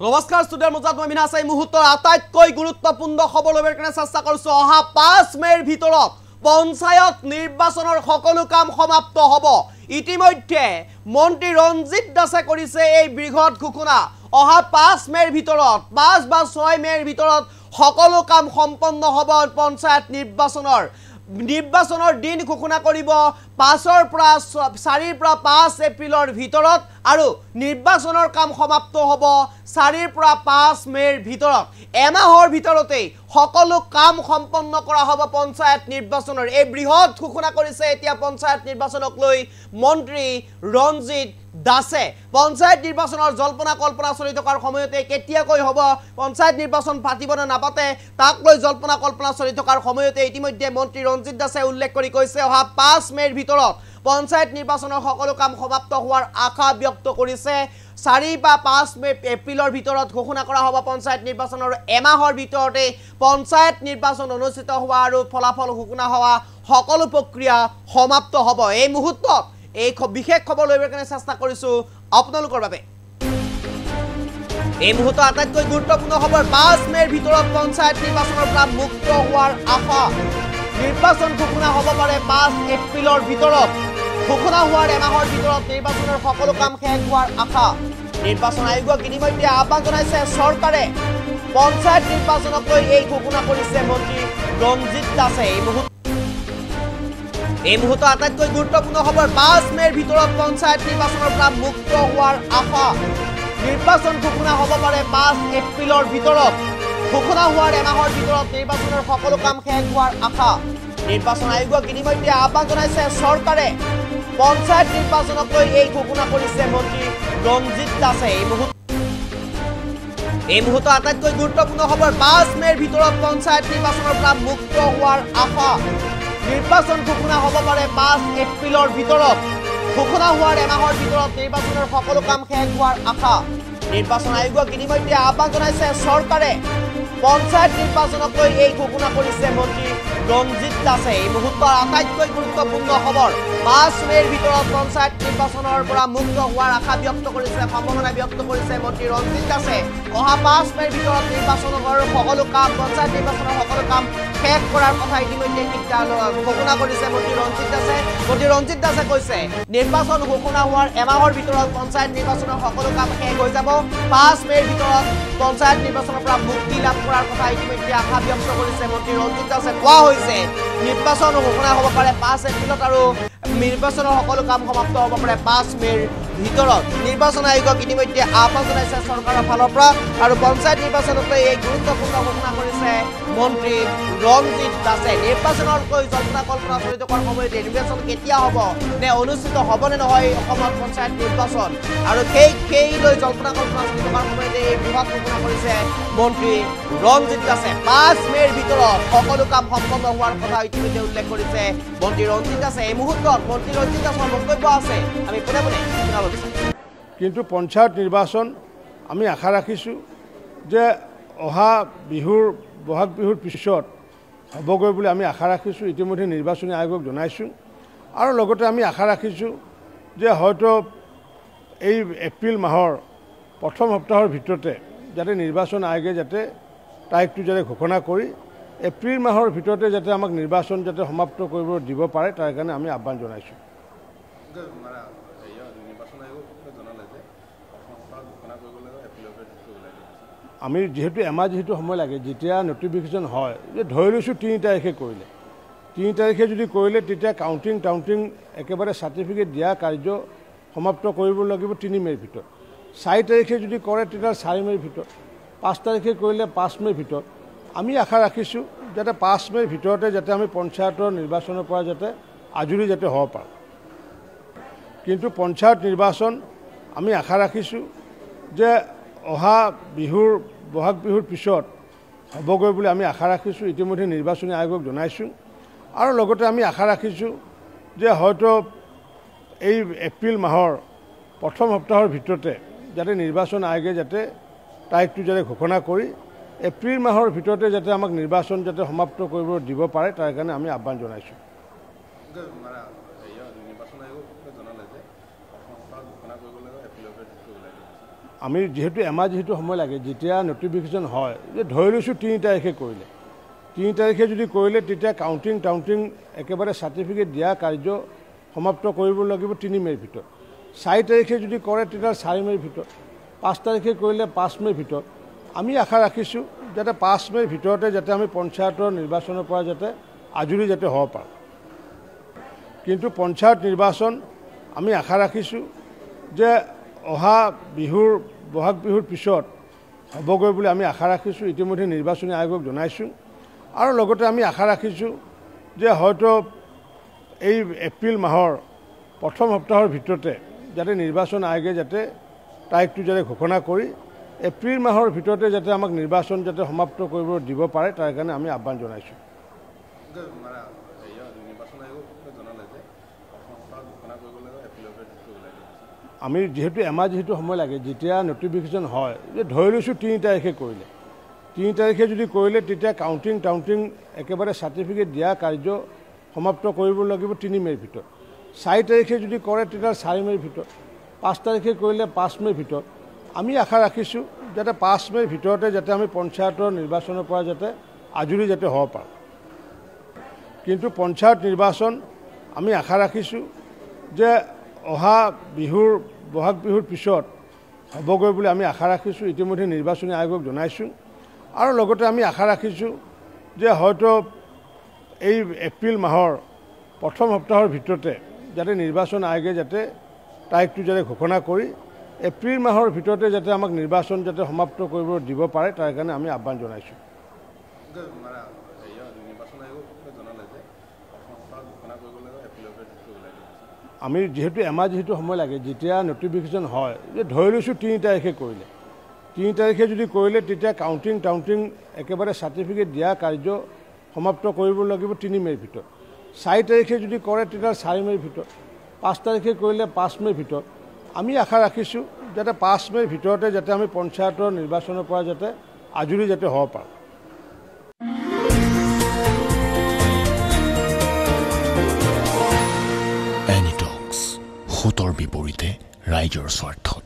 নমস্কাৰ ষ্টুডিঅ'ৰ মজাত মই মিনাছ এই মুহূৰ্তৰ আটাইতকৈ গুৰুত্বপূৰ্ণ খবৰ ল'বৰ কাৰণে চেষ্টা কৰিছোঁ। অহা 5 মে'ৰ ভিতৰত পঞ্চায়ত নিৰ্বাচনৰ সকলো কাম সমাপ্ত হ'ব। ইতিমধ্যে মন্ত্ৰী ৰঞ্জিত দাসে কৰিছে এই বৃহৎ ঘোষণা। অহা 5 মে'ৰ ভিতৰত 5 বা 6 মে'ৰ ভিতৰত সকলো কাম সম্পন্ন হ'ব। পঞ্চায়ত নিৰ্বাচনৰ দিন ঘোষণা কৰিব 4 পৰা 5 এপ্ৰিলৰ ভিতৰত আৰু নিৰ্বাচনৰ কাম সমাপ্ত হ'ব 4 পৰা 5 মে'ৰ ভিতৰত। এমাহৰ ভিতৰতেই সকলো কাম সম্পন্ন কৰা হ'ব পঞ্চায়ত নিৰ্বাচনৰ। এই বৃহৎ ঘোষণা কৰিছে এতিয়া পঞ্চায়ত নিৰ্বাচনক লৈ মন্ত্ৰী ৰঞ্জিত দাসে। পঞ্চায়ত নিৰ্বাচনৰ জল্পনা কল্পনা চলি থকাৰ সময়তে কেতিয়াকৈ হ'ব পঞ্চায়ত নিৰ্বাচন পাতিব নে নাপাতে তাক লৈ জল্পনা কল্পনা চলি থকাৰ সময়তে ইতিমধ্যে মন্ত্ৰী ৰঞ্জিত দাসে উল্লেখ কৰি কৈছে অহা 5 মে'ৰ ভিতৰত পঞ্চায়ত নিৰ্বাচনৰ সকলো কাম সমাপ্ত হোৱাৰ আশা ব্যক্ত কৰিছে। 4 বা 5 এপ্ৰিলৰ ভিতৰত ঘোষণা কৰা হ'ব পঞ্চায়ত নিৰ্বাচনৰ। এমাহৰ ভিতৰতে পঞ্চায়ত নিৰ্বাচন অনুষ্ঠিত হোৱা আৰু ফলাফল ঘোষণা হোৱা সকলো প্ৰক্ৰিয়া সমাপ্ত হ'ব। এই মুহূৰ্তত এই বিশেষ খবৰ ল'বৰ কাৰণে চেষ্টা কৰিছোঁ আপোনালোকৰ বাবে। এই মুহূৰ্তৰ আটাইতকৈ গুৰুত্বপূৰ্ণ খবৰ 5 মে'ৰ ভিতৰত পঞ্চায়ত নিৰ্বাচনৰ পৰা মুক্ত হোৱাৰ আশা। নিৰ্বাচন ঘোষণা হ'ব পাৰে 5 এপ্ৰিলৰ ভিতৰত। ঘোষণা হোৱাৰ এমাহৰ ভিতৰত নিৰ্বাচনৰ সকলো কাম শেষ হোৱাৰ আশা। নিৰ্বাচন আয়োগক ইতিমধ্যে আহ্বান জনাইছে চৰকাৰে। পঞ্চায়ত নিৰ্বাচনক লৈ এই ঘোষণা কৰিছে মন্ত্ৰী ৰঞ্জিত দাসে। এই মুহূৰ্তৰ আটাইতকৈ গুৰুত্বপূৰ্ণ খবৰ 5 মে'ৰ ভিতৰত পঞ্চায়ত নিৰ্বাচনৰ পৰা মুক্ত হোৱাৰ আশা। নিৰ্বাচন ঘোষণা হ'ব পাৰে 5 এপ্ৰিলৰ ভিতৰত। ঘোষণা হোৱাৰ এমাহৰ ভিতৰত নিৰ্বাচনৰ সকলো কাম শেষ হোৱাৰ আশা। নিৰ্বাচন আয়োগক ইতিমধ্যে আহ্বান জনাইছে চৰকাৰে। পঞ্চায়ত নিৰ্বাচনক লৈ এই ঘোষণা কৰিছে মন্ত্ৰী ৰঞ্জিত দাসে। এই মুহূৰ্তৰ আটাইতকৈ গুৰুত্বপূৰ্ণ খবৰ 5 মে'ৰ ভিতৰত পঞ্চায়ত নিৰ্বাচনৰ পৰা মুক্ত হোৱাৰ আশা। নিৰ্বাচন ঘোষণা হ'ব পাৰে 5 এপ্ৰিলৰ ভিতৰত। ঘোষণা হোৱাৰ এমাহৰ ভিতৰত নিৰ্বাচনৰ সকলো কাম শেষ হোৱাৰ আশা। নিৰ্বাচন আয়োগক ইতিমধ্যে আহ্বান জনাইছে চৰকাৰে। পঞ্চায়ত নিৰ্বাচনক লৈ এই ঘোষণা কৰিছে মন্ত্ৰী ৰঞ্জিত দাসে। এই মুহূৰ্তৰ আটাইতকৈ গুৰুত্বপূৰ্ণ খবৰ 5 মে'ৰ ভিতৰত পঞ্চায়ত নিৰ্বাচনৰ পৰা মুক্ত হোৱাৰ আশা ব্যক্ত কৰিছে, সম্ভাৱনা ব্যক্ত কৰিছে মন্ত্ৰী ৰঞ্জিত দাসে। অহা 5 মে'ৰ ভিতৰত নিৰ্বাচনৰ সকলো কাম পঞ্চায়ত নিৰ্বাচনৰ সকলো কাম শেষ কৰাৰ কথা ইতিমধ্যে ঘোষণা কৰিছে মন্ত্ৰী ৰঞ্জিত দাসে। মন্ত্ৰী ৰঞ্জিত দাসে কৈছে নিৰ্বাচন ঘোষণা হোৱাৰ এমাহৰ ভিতৰত পঞ্চায়ত নিৰ্বাচনৰ সকলো কাম শেষ হৈ যাব। 5 মে'ৰ ভিতৰত পঞ্চায়ত নিৰ্বাচনৰ পৰা মুক্তি লাভ কৰাৰ কথা ইতিমধ্যে আশা ব্যক্ত কৰিছে মন্ত্ৰী ৰঞ্জিত দাসে। কোৱা হৈছে নিৰ্বাচন ঘোষণা হ'ব পাৰে 5 এপ্ৰিলত আৰু নিৰ্বাচনৰ সকলো কাম সমাপ্ত হ'ব পাৰে 5 মে'ৰ ভিতৰত। নিৰ্বাচন আয়োগক ইতিমধ্যে আহ্বান জনাইছে চৰকাৰৰ ফালৰ পৰা আৰু পঞ্চায়ত নিৰ্বাচনক লৈ এই গুৰুত্বপূৰ্ণ ঘোষণা কৰিছে মন্ত্ৰী ৰঞ্জিত দাসে। নিৰ্বাচনতকৈ জল্পনা কল্পনা চলি থকাৰ সময়তে নিৰ্বাচন কেতিয়া হ'ব নে অনুষ্ঠিত হ'ব নে নহয় অসমত পঞ্চায়ত নিৰ্বাচন আৰু সেই লৈ জল্পনা কল্পনা চলি থকাৰ সময়তে এই বৃহৎ ঘোষণা কৰিছে মন্ত্ৰী ৰঞ্জিত দাসে। 5 মে'ৰ ভিতৰত সকলো কাম সম্পন্ন হোৱাৰ কথা ইতিমধ্যে উল্লেখ কৰিছে মন্ত্ৰী ৰঞ্জিত দাসে। এই মুহূৰ্তত মন্ত্ৰী ৰঞ্জিত দাসৰ বক্তব্য আছে, আমি পোনে পোনে শুনাব বিচাৰিম। কিন্তু পঞ্চায়ত নিৰ্বাচন আমি আশা ৰাখিছোঁ যে অহা বহাগ বিহুৰ পিছত হ'বগৈ বুলি আমি আশা ৰাখিছোঁ। ইতিমধ্যে নিৰ্বাচনী আয়োগক জনাইছোঁ আৰু লগতে আমি আশা ৰাখিছোঁ যে হয়তো এই এপ্ৰিল মাহৰ প্ৰথম সপ্তাহৰ ভিতৰতে যাতে নিৰ্বাচন আয়োগে যাতে তাৰিখটো যাতে ঘোষণা কৰি এপ্ৰিল মাহৰ ভিতৰতে যাতে আমাক নিৰ্বাচন যাতে সমাপ্ত কৰিব দিব পাৰে তাৰ কাৰণে আমি আহ্বান জনাইছোঁ। আমি যিহেতু এমাহ সময় লাগে, যেতিয়া নটিফিকেশ্যন হয় যে ধৰি লৈছোঁ 3 তাৰিখে কৰিলে, 3 তাৰিখে যদি কৰিলে তেতিয়া কাউণ্টিং একেবাৰে চাৰ্টিফিকেট দিয়া কাৰ্য সমাপ্ত কৰিব লাগিব 3 মে'ৰ ভিতৰত। 4 তাৰিখে যদি কৰে তেতিয়া 4 মে'ৰ ভিতৰত, 5 তাৰিখে কৰিলে 5 মে'ৰ ভিতৰত। আমি আশা ৰাখিছোঁ যাতে 5 মে'ৰ ভিতৰতে যাতে আমি পঞ্চায়তৰ নিৰ্বাচনৰ পৰা যাতে আজৰি যাতে হ'ব পাৰোঁ। কিন্তু পঞ্চায়ত নিৰ্বাচন আমি আশা ৰাখিছোঁ যে অহা বহাগ বিহুৰ পিছত হ'বগৈ বুলি আমি আশা ৰাখিছোঁ। ইতিমধ্যে নিৰ্বাচনী আয়োগক জনাইছোঁ আৰু লগতে আমি আশা ৰাখিছোঁ যে হয়তো এই এপ্ৰিল মাহৰ প্ৰথম সপ্তাহৰ ভিতৰতে যাতে নিৰ্বাচন আয়োগে যাতে তাৰিখটো যাতে ঘোষণা কৰি এপ্ৰিল মাহৰ ভিতৰতে যাতে আমাক নিৰ্বাচন যাতে সমাপ্ত কৰিব দিব পাৰে তাৰ কাৰণে আমি আহ্বান জনাইছোঁ। আমি যেহেতু এমাহ যেহেতু সময় লাগে যেতিয়া নটিফিকেশ্যন হয় যে ধৰি লৈছোঁ 3 তাৰিখে কৰিলে 3 তাৰিখে যদি কৰিলে তেতিয়া কাউণ্টিং একেবাৰে চাৰ্টিফিকেট দিয়া কাৰ্য সমাপ্ত কৰিব লাগিব 3 মে'ৰ ভিতৰত 4 তাৰিখে যদি কৰে তেতিয়া 4 মে'ৰ ভিতৰত 5 তাৰিখে কৰিলে 5 মে'ৰ ভিতৰত আমি আশা ৰাখিছোঁ যাতে 5 মে'ৰ ভিতৰতে যাতে আমি পঞ্চায়তৰ নিৰ্বাচনৰ পৰা যাতে আজৰি যাতে হ'ব পাৰোঁ কিন্তু পঞ্চায়ত নিৰ্বাচন আমি আশা ৰাখিছোঁ যে অহা বিহুৰ বহাগ বিহুৰ পিছত হ'বগৈ বুলি আমি আশা ৰাখিছোঁ ইতিমধ্যে নিৰ্বাচনী আয়োগক জনাইছোঁ আৰু লগতে আমি আশা ৰাখিছোঁ যে হয়তো এই এপ্ৰিল মাহৰ প্ৰথম সপ্তাহৰ ভিতৰতে যাতে নিৰ্বাচন আয়োগে যাতে তাৰিখটো যাতে ঘোষণা কৰি এপ্ৰিল মাহৰ ভিতৰতে যাতে আমাক নিৰ্বাচন যাতে সমাপ্ত কৰিব দিব পাৰে তাৰ কাৰণে আমি আহ্বান জনাইছোঁ আমি যেহেতু এমাহ যেহেতু সময় লাগে যেতিয়া নটিফিকেশ্যন হয় যে ধৰি লৈছোঁ 3 তাৰিখে কৰিলে 3 তাৰিখে যদি কৰিলে তেতিয়া কাউণ্টিং একেবাৰে চাৰ্টিফিকেট দিয়া কাৰ্য সমাপ্ত কৰিব লাগিব 3 মে'ৰ ভিতৰত 4 তাৰিখে যদি কৰে তেতিয়া 4 মে'ৰ ভিতৰত 5 তাৰিখে কৰিলে 5 মে'ৰ ভিতৰত আমি আশা ৰাখিছোঁ যাতে 5 মে'ৰ ভিতৰতে যাতে আমি পঞ্চায়তৰ নিৰ্বাচনৰ পৰা যাতে আজৰি যাতে হ'ব পাৰোঁ কিন্তু পঞ্চায়ত নিৰ্বাচন আমি আশা ৰাখিছোঁ যে অহা বিহুৰ বহাগ বিহুৰ পিছত হ'বগৈ বুলি আমি আশা ৰাখিছোঁ ইতিমধ্যে নিৰ্বাচনী আয়োগক জনাইছোঁ আৰু লগতে আমি আশা ৰাখিছোঁ যে হয়তো এই এপ্ৰিল মাহৰ প্ৰথম সপ্তাহৰ ভিতৰতে যাতে নিৰ্বাচন আয়োগে যাতে তাৰিখটো যাতে ঘোষণা কৰি এপ্ৰিল মাহৰ ভিতৰতে যাতে আমাক নিৰ্বাচন যাতে সমাপ্ত কৰিব দিব পাৰে তাৰ কাৰণে আমি আহ্বান জনাইছোঁ আমি যেহেতু এমাহ যেহেতু সময় লাগে যেতিয়া নটিফিকেশ্যন হয় যে ধৰি লৈছোঁ 3 তাৰিখে কৰিলে 3 তাৰিখে যদি কৰিলে তেতিয়া কাউণ্টিং একেবাৰে চাৰ্টিফিকেট দিয়া কাৰ্য সমাপ্ত কৰিব লাগিব 3 মে'ৰ ভিতৰত 4 তাৰিখে যদি কৰে তেতিয়া 4 মে'ৰ ভিতৰত 5 তাৰিখে কৰিলে 5 মে'ৰ ভিতৰত আমি আশা ৰাখিছোঁ যাতে 5 মে'ৰ ভিতৰতে যাতে আমি পঞ্চায়তৰ নিৰ্বাচনৰ পৰা যাতে আজৰি যাতে হ'ব পাৰোঁ সোঁতৰ বিপৰীতে ৰাইজৰ স্বাৰ্থত